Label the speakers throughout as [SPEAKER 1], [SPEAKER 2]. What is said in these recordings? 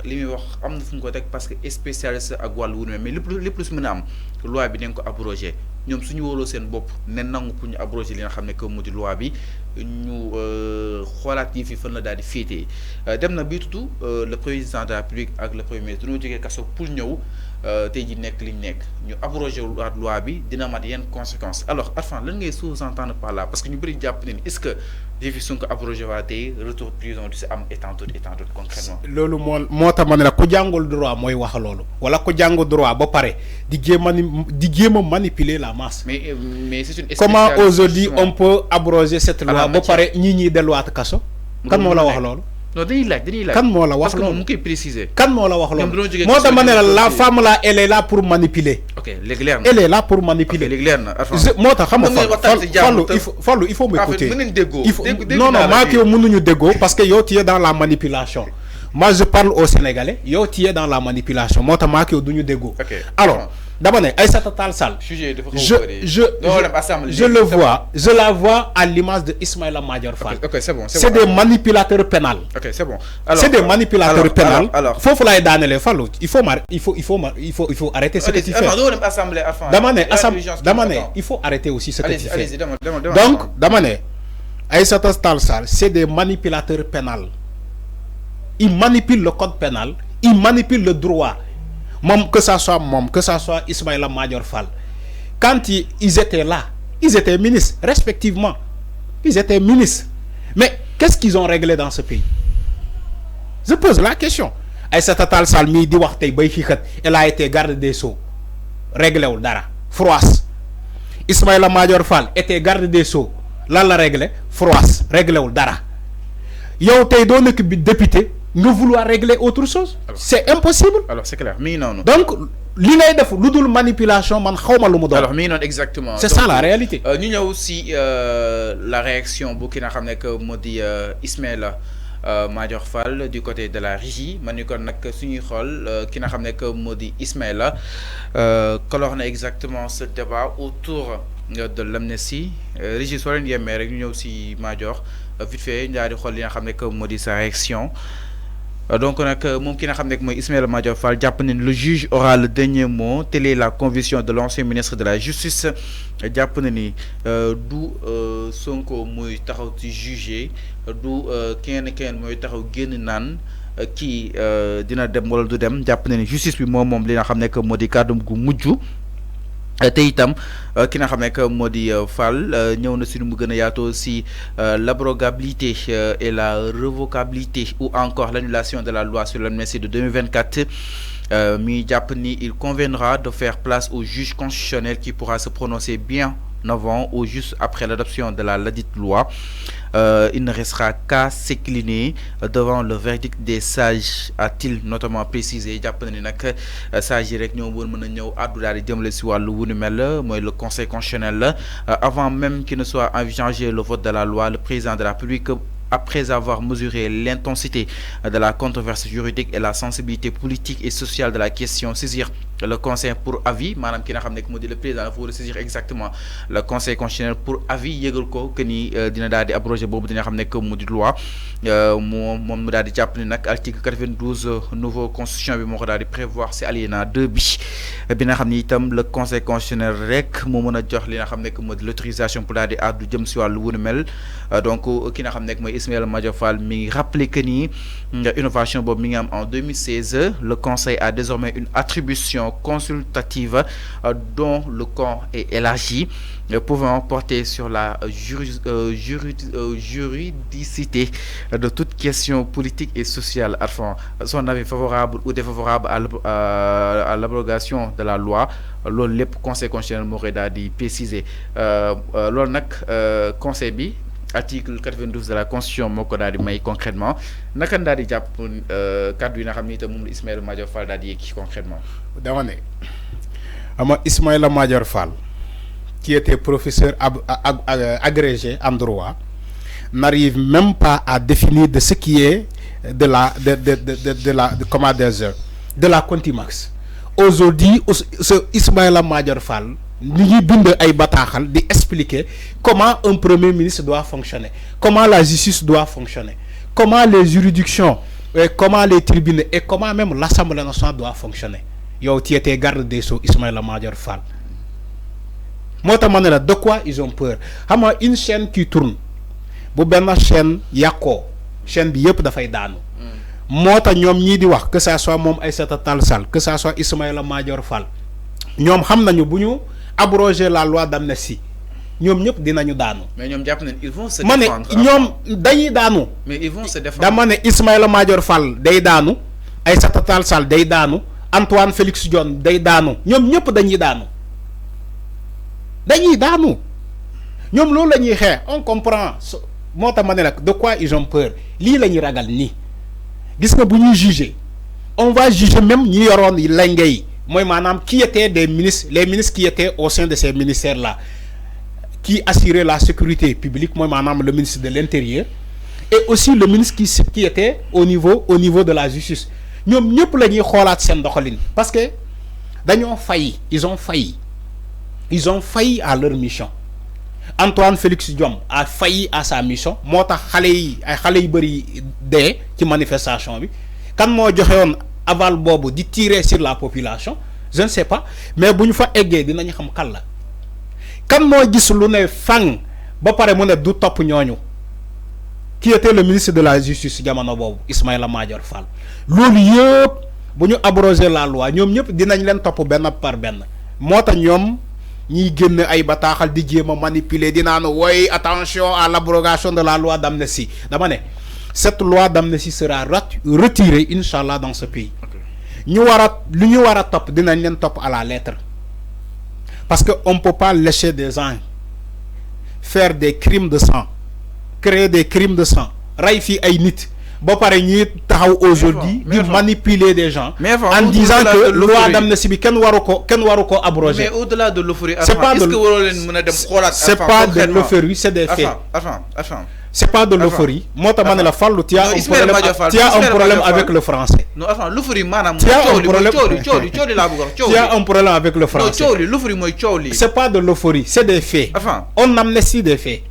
[SPEAKER 1] li muy wax am na fu mu ko teg parce que spécialiste ak wàllu wu mais lépp lu si mën a am loi bi dañ ko abrogé ñoom suñu wóoloo seen bopp ne nangu pour ñu abrogé li nga xam ne que mu di loi bi ñu xoolaat yi fi fan la daal di féetee dem na bi tutu le président de la République ak le premier ministre dañoo jógee kaso pour ñëw tey ji nekk li ñu nekk ñu abrogé waat loi bi dina mat yenn conséquences alors Arfan lan ngay sous-entendre par là parce que ñu bëri jàpp ne est-ce que jëfi suñ ko abrogé waatee retour prison du si am et tant d'autres concrètement
[SPEAKER 2] loolu moo tax ma ne la ku jàngul droit mooy wax loolu wala ku jàng droit ba pare di jéem a manipuler la masse.
[SPEAKER 1] mais c'est une
[SPEAKER 2] comment aujourd'hui on peut abroger cette loi ba pare ñi delluwaat kaso. kan moo la wax loolu.
[SPEAKER 1] non dañuy laaj
[SPEAKER 2] kan moo la wax loolu
[SPEAKER 1] parce que moom mu koy préciser.
[SPEAKER 2] kan moo la wax loolu moo tax ma ne la femme là elle est là pour manipuler.
[SPEAKER 1] ok léegi leer na
[SPEAKER 2] elle est là pour manipuler.
[SPEAKER 1] léegi leer na
[SPEAKER 2] moo tax xam nga Fallou il faut m'écouter. non maa ngi yow mënuñu déggoo parce que yow tu es dans la manipulation. moi je parle aux Sénégalais yow tu es dans la manipulation moo tax maa ngi yow du ñu déggoo. alors dama ne Aïssata Tall Sall. je la vois à l'image de Ismaïla Madior Fall.
[SPEAKER 1] ok c'est bon
[SPEAKER 2] c'est des manipulateurs pénals.
[SPEAKER 1] ok c'est bon
[SPEAKER 2] c'est des manipulateurs pénals. foofu laay daanelee Fallou il faut arrêter ce que tu fais. dama ne il faut arrêter aussi ce que tu fais. donc dama ne Aïssata Tall Sall c'est des manipulateurs pénals. Ils manipulent le code pénal, ils manipulent le droit. Que ça soit Ismaïla Madior Fall. Quand ils étaient là, ils étaient ministres, respectivement. Ils étaient ministres. Mais qu'est-ce qu'ils ont réglé dans ce pays? Je pose la question. Aïssata Tall Sall mi di wax tay bay fi xat, elle a été garde des Sceaux. Réglé wul dara. Froisse. Ismaïla Madior Fall était garde des Sceaux. Lan la réglé? Froisse. Réglé wul dara. Yow tay do nek bi député nga vouloir régler autre chose. C'est impossible.
[SPEAKER 1] Alors c'est clair mi non.
[SPEAKER 2] Donc li ngay def ludul manipulation man xawma lu mu do.
[SPEAKER 1] Alors mi non exactement.
[SPEAKER 2] C'est ça la réalité.
[SPEAKER 1] ñu ñëw si la réaction bu ki nga xam ne que moo di Ismaïla Madior Fall du côté de la régie man ni kon nag suñuy xool ki nga xam ne que moo di Ismaïla colore na exactement ce débat autour de l'amnistie régie soo leen yemmee rek ñu ñëw si Madior vite fait ñu daal di xool li nga xam ne que moo di sa réaction. Donc moom ki nga xam ne mooy Ismaïla Madior Fall jàpp ne le juge aura le dernier mot. Telle est la conviction de l'ancien ministre de la justice jàpp na ni du Sonko mooy taxaw ci juger du kenn mooy taxaw génn naan kii dina dem wala du dem jàpp na ni justice bi moom li nga xam ne moo di kàddu gu mujj. te itam ki nga xam ne que moo di Fall ñëw na si nu mu gën a yaatoo si l'abrogabilité et la révocabilité ou encore l'annulation de la loi sur l'amnistie de 2024 mi jàpp ni il conviendra de faire place au juge constitutionnel qui pourra se prononcer bien avant ou juste après l'adoption de la ladite loi. Il ne restera qu'à s'incliner devant le verdict des sages, a-t-il notamment précisé. Jàpp na ni nag sages yi rek ñoo woon mën a ñëw àddu daal di jëmale si wàllu wu ni mel mooy le conseil constitutionnel avant même qu'il ne soit envisagé le vote de la loi. Le président de la République, après avoir mesuré l'intensité de la controverse juridique et la sensibilité politique et sociale de la question, saisir le conseil pour avis maanaam ki nga xam ne moo di le président dafa war a saisir exactement le conseil constitutionnel pour avis yëgal ko que ni dina daal di abrogé boobu dina xam ne que mu di loi moom mu daal di jàpp ni nag article 92 nouveau constitution bi moo ko daal di prévoir si alinéa 2 bi nga xam ni itam le conseil constitutionnel rek moo mën a jox li nga xam ne que moo di l'autorisation pour daal di àddu jëm si wàllu wu nu mel donc ki nga xam ne mooy Ismaïla Madior Fall mi ngi rappelé que ni innovation boobu mi ngi am en 2016 le conseil a désormais une attribution consultative dont le camp est élargi, pouvant porter sur la juridicité de toute question politique et sociale. Enfin, son avis favorable ou défavorable à l'abrogation de la loi, loolu lépp conseil constitutionnel moo koy daal di préciser loolu nag conseil bi article 92 de la constitution moo ko daal di may concrètement naka daal di jàpp kàddu yi nga xam ni itam moom la Ismaïla Madior Fall daal di yegg concrètement.
[SPEAKER 2] dama ne ama Ismaïla Madior Fall qui était professeur agrégé en droit n'arrive même pas à définir de ce qui est de la contumace. Aujourd'hui ce Ismaïla Madior Fall ni ngi bind ay bataaxal di expliquer comment un premier ministre doit fonctionner, comment la justice doit fonctionner, comment les juridictions et comment les tribunaux et comment même l'Assemblée nationale doit fonctionner. Yo, tu étais garde des Sceaux, Ismaïla Madior Fall. Moi, de quoi ils ont peur? Une chaîne qui tourne. Bu benn chaîne yàqoo chaîne bi yëpp dafay daanu. Moo tax ñoom ñii di wax que ça soit moom Aïssata Tall Sall que ça soit Ismaïla Madior Fall ñoom xam nañu bu ñu abroger la loi d'amnistie ñoom ñëpp dinañu daanu.
[SPEAKER 1] mais ñoom jàpp nañ ils vont se défendre.
[SPEAKER 2] ma ne ñoom dañuy daanu.
[SPEAKER 1] mais ils vont se défendre.
[SPEAKER 2] dama ne Ismaïla Madior Fall day daanu Aïssata Tall Sall day daanu Antoine Félix Diome day daanu ñoom ñëpp dañuy daanu ñoom loolu la ñuy xeex on comprend. Moo tax ma ne la de quoi ils ont peur lii la ñuy ragal nii gis nga bu ñuy juger on va juger même ñi yoroon lenge yi mooy maanaam qui étaient des ministres les ministres qui étaient au sein de ces ministères là qui assuraient la sécurité publique mooy maanaam le ministre de l'intérieur et aussi le ministre qui était au niveau de la justice ñoom ñëpp la ñuy xoolaat seen doxalin parce que dañoo failli ils ont failli à leur mission. Antoine Félix Diome a failli à sa mission moo tax xale yi bëri dee ci manifestation bi kan moo joxe woon aval boobu di tirer sur la population je ne sais pas mais bu ñu fa eggee dinañu xam kan moo gis lu ne fang ba pare mu ne du topp ñooñu qui était le ministre de la justice jamono boobu Ismaïla Madior Fall loolu yëpp bu ñu abroger la loi ñoom ñëpp dinañ leen topp benn par benn moo tax ñoom ñi génn ay bataaxal di jéem a manipuler dinaa ne woy attention à l'abrogation de la loi d'amnistie dama ne cette loi d'amnistie sera retirée inchallah dans ce pays ñu war a topp dinañ leen topp à la lettre parce que on peut pas lécher des gens faire des crimes de sang créer des crimes de sang rey fii ay nit ba pare ñuy taxaw aujourd'hui di manipuler des gens en disant que loi d'amnistie bi kenn waru ko abroger.
[SPEAKER 1] Mais au-delà de l'euphorie, est-ce que waroo leen mën a dem xoolaat
[SPEAKER 2] c'est pas de l'euphorie, c'est des faits. C'est pas de l'euphorie. Moo tax ma ne la Fallou tu as un problème avec le français.
[SPEAKER 1] Non attends, l'euphorie maanaam
[SPEAKER 2] tu as un problème
[SPEAKER 1] cooli laa bëgg wax
[SPEAKER 2] tu as un problème avec le français.
[SPEAKER 1] Non l'euphorie mooy cooli.
[SPEAKER 2] C'est pas de l'euphorie, c'est des faits. On amnistie des faits.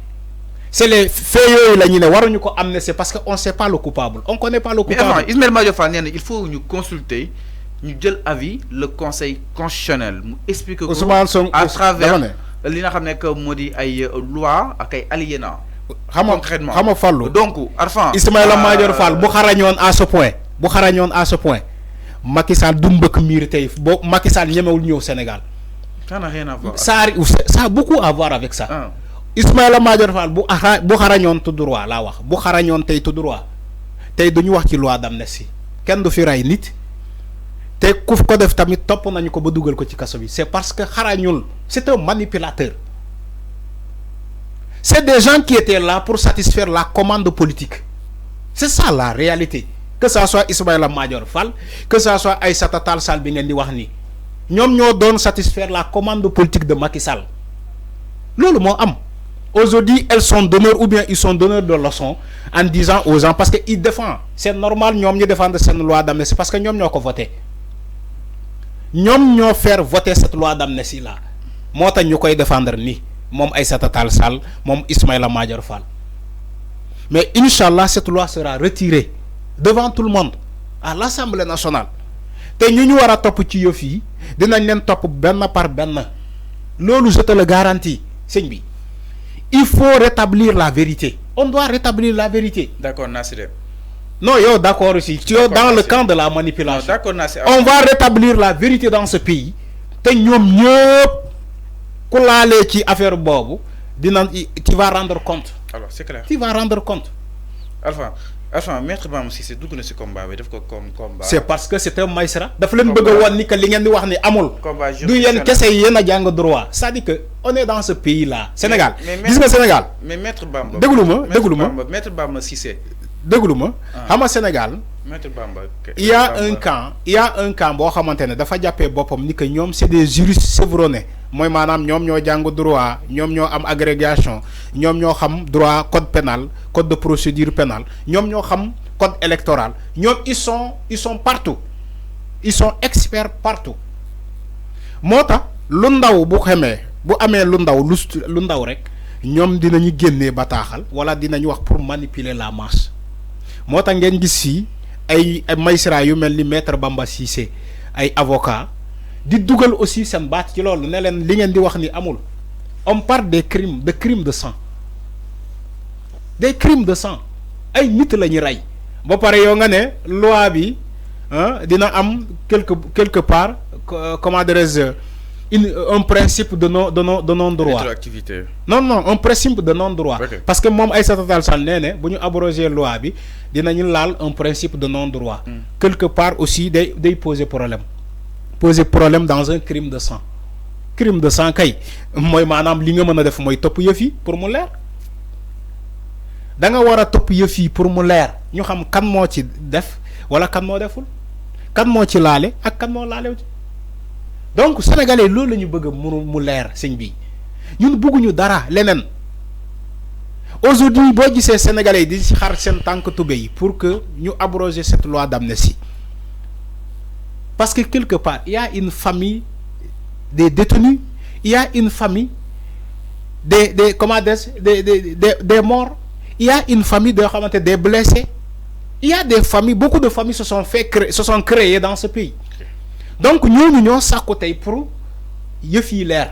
[SPEAKER 2] C'est les faits yooyu la ñu ne waruñu ko amnistier parce que on sait pas le coupable on connaît pas le coupable.
[SPEAKER 1] Mais Ismaïla Madior Fall nee na il faut ñu consulter ñu jël avis le conseil constitutionnel mu expliquer ko à travers li nga xam ne que moo di ay loi ak ay alinéa concrètement
[SPEAKER 2] xam nga Fallou
[SPEAKER 1] donc Arfan
[SPEAKER 2] Ismaïla Madior Fall bu xarañoon à ce point Macky Sall du mbëkk miir tey boo Macky Sall ñemewul ñëw Sénégal.
[SPEAKER 1] Ça n'a rien à voir.
[SPEAKER 2] Ça a beaucoup à voir avec ça. Ismaïla Madior Fall bu xarañoon tout droit laa wax bu xarañoon tey tout droit tey duñu wax ci loi d'amnistie kenn du fi rey nit te ku ko def tamit topp nañu ko ba dugal ko ci kaso bi c'est parce que xarañul c'est un manipulateur c'est des gens qui étaient là pour satisfaire la commande politique c'est ça la réalité que ça soit Ismaïla Madior Fall que ça soit Aïssata Tall Sall bi ngeen di wax ni ñoom ñoo doon satisfaire la commande politique de Macky Sall loolu moo am. Aujourd'hui, elles sont donneurs ou bien ils sont donneurs de leçons en disant aux gens parce qu'ils défendent. C'est normal, nous défendons cette loi d'amnistie parce que nous avons voté. Nous avons fait voter cette loi d'amnistie là. Moi, nous avons défendre ni mom Aïssata Tall Sall, mom Ismaïla Madior Fall. Mais Inch'Allah, cette loi sera retirée devant tout le monde à l'Assemblée nationale. Et nous avons top ci yofi, dinañ len top ben par ben. Lolu je te le garantis, seigne bi. Il faut rétablir la vérité. On doit rétablir la vérité.
[SPEAKER 1] D'accord, Nassir.
[SPEAKER 2] Non, yo, d'accord aussi. Tu es dans le camp de la manipulation.
[SPEAKER 1] Non, d'accord, Nassir.
[SPEAKER 2] On va rétablir la vérité dans ce pays. Te ñom ñep ku laalé ci affaire bobu dina tu vas rendre compte.
[SPEAKER 1] Alors, c'est clair.
[SPEAKER 2] Tu vas rendre compte.
[SPEAKER 1] Enfin, Maître Bamba Cissé dugg na ci combat bi def ko comme combat.
[SPEAKER 2] C'est parce que c'est un maïsra. Dafa leen bëgg won ni que li ngeen di wax ni amul. Du yeen kessé yeen jang droit. C'est-à-dire que on est dans ce pays là, Sénégal. Gis nga Sénégal.
[SPEAKER 1] Mais Maître Bamba.
[SPEAKER 2] Dégluma.
[SPEAKER 1] Maître Bamba Cissé.
[SPEAKER 2] Dégluma. Xam nga Sénégal.
[SPEAKER 1] Maître Bamba.
[SPEAKER 2] Il y a un camp bo xamantene dafa jappé bopam ni que ñom c'est des juristes chevronnés. Moy manam ñom ñoo jang droit, ñom ñoo am agrégation, ñom ñoo xam droit code pénal, code de procédure pénale, ñom ñoo xam code électoral. Ñom ils sont partout. Ils sont experts partout. Mota lu ndaw bu xamé bu amé lu ndaw rek ñom dinañu génné bataaxal wala dinañu wax pour manipuler la masse. Mota ngeen gis ci ay magistrats yu melni maître Bamba Cissé ay avocats di dougal aussi sen baat ci lolou ne len li ngeen di wax ni amul. On parle des crimes de sang, des crimes de sang ay nit lañu ray ba paré yo nga né loi bi dina am quelque part comment dirais-je un principe de non droit. Non, un principe de non droit. Okay. Parce que mom Aïssata Tall Sall néné buñu abroger loi bi dinañu laal un principe de non droit. Quelque part aussi day poser problème dans un crime de sang. Crime de sang kay moy manam li nga mëna def moy top yeufi pour mu leer da nga wara top yeufi pour mu leer ñu xam kan mo ci def wala kan mo deful kan mo ci lalé ak kan mo lalé. Donc sénégalais loolu lañu bëgg mu leer señ bi ñun bëgguñu dara lenen aujourd'hui bo gisé sénégalais di ci xar sen tank toubé pour que ñu abroger cette loi d'amnistie parce que quelque part il y a une famille des détenus, il y a une famille des morts, il y a une famille des blessés, il y a des familles, beaucoup de familles se sont créées dans ce pays. Donc nous sommes à côté pour yëf yi leer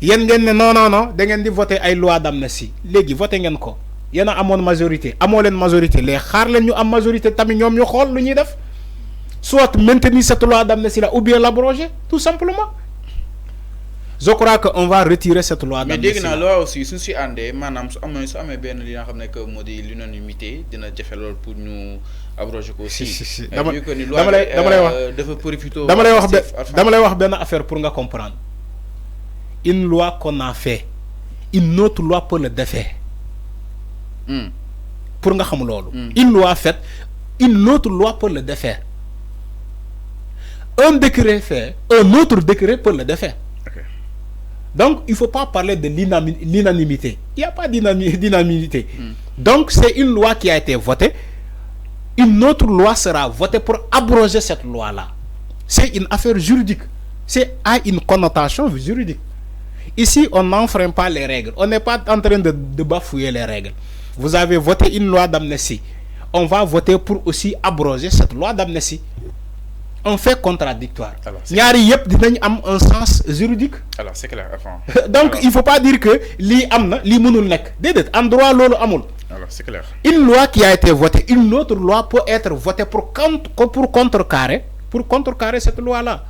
[SPEAKER 2] yéen ngeen ne non da ngeen di voter ay loi d'amnistie léegi voté ngeen ko yéen a amoon majorité amoo leen majorité les xaar leen ñu am majorité tamit ñoom ñu xool lu ñuy def. Soit maintenir cette loi d'amnistie là ou bien l'abroger, tout simplement. Je crois qu'on va retirer cette loi d'amnistie.
[SPEAKER 1] Mais dès que la loi aussi, si on est madame, si on est bien, il y a l'unanimité, il y a pour nous abroger aussi.
[SPEAKER 2] Dama lay wax ben affaire pour nga comprendre. Une loi qu'on a fait, une autre loi peut le défaire. Pour nga xam lolu. Une loi faite, une autre loi peut le défaire. Un décret fait, un autre décret peut le défaire. Okay. Donc, il ne faut pas parler de l'inanimité. Il n'y a pas d'inanimité. Donc, c'est une loi qui a été votée. Une autre loi sera votée pour abroger cette loi-là. C'est une affaire juridique. C'est à une connotation juridique. Ici, on n'enfreint pas les règles. On n'est pas en train de bafouiller les règles. Vous avez voté une loi d'amnistie. On va voter pour aussi abroger cette loi d'amnistie. Un fait contradictoire. Ñaari yépp dinañ am un sens juridique.
[SPEAKER 1] Alors c'est clair.
[SPEAKER 2] Donc il faut pas dire que li amna li mënul nek. Dédét en droit lolu amul.
[SPEAKER 1] Alors c'est clair.
[SPEAKER 2] Une loi qui a été votée, une autre loi peut être votée pour contrecarrer cette loi là.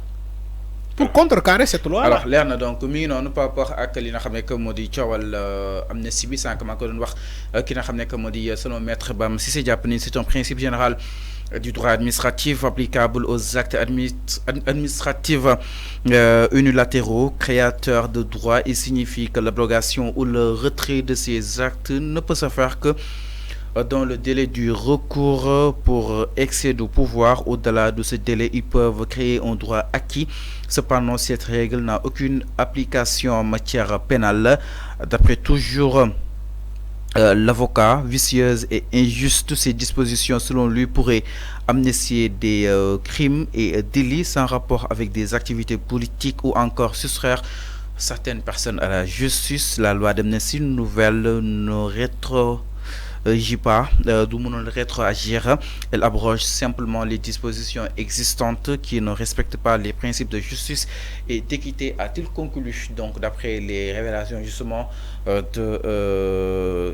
[SPEAKER 2] Pour contrecarrer cette loi là.
[SPEAKER 1] Alors leer na donc mi ngi noonu par rapport ak li nga xam ne que moo di coowal amnistie bi sànq maa ko doon wax ki nga xam ne que moo di selon maître Bamba Cissé jàpp ni c'est un principe général du droit administratif applicable aux actes administratifs unilatéraux créateurs de droits. Il signifie que l'abrogation ou le retrait de ces actes ne peut se faire que dans le délai du recours. Pour excéder au pouvoir. Au-delà de ce délai, ils peuvent créer un droit acquis. Cependant, cette règle n'a aucune application en matière pénale. D'après toujours l'avocat, vicieuse et injuste, ces dispositions selon lui pourraient amnistier des crimes et délits sans rapport avec des activités politiques ou encore soustraire certaines personnes à la justice. La loi d'amnistie nouvelle ne rétroagir. Elle abroge simplement les dispositions existantes qui ne respectent pas les principes de justice et d'équité, a-t-il conclu. Donc d'après les révélations justement de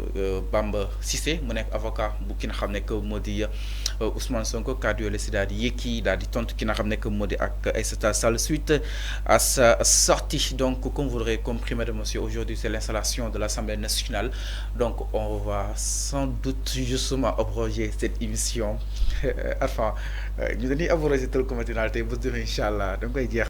[SPEAKER 1] Bamba Cissé, mon avocat bu ki nga xam ne que moo di Ousmane Sonko, kàddu yooyu la si daal di yëkki daal di tontu ki nga xam ne que moo di ak Aïssata Tall suite à sa sortie. Donc comme vous l'aurez compris mesdames et messieurs, aujourd'hui c'est l'installation de l'Assemblée nationale. Donc on va sans doute justement abroger cette émission. Enfin ñu dañuy abroger tel ko matinal tey bu demee incha allah da nga koy jeex.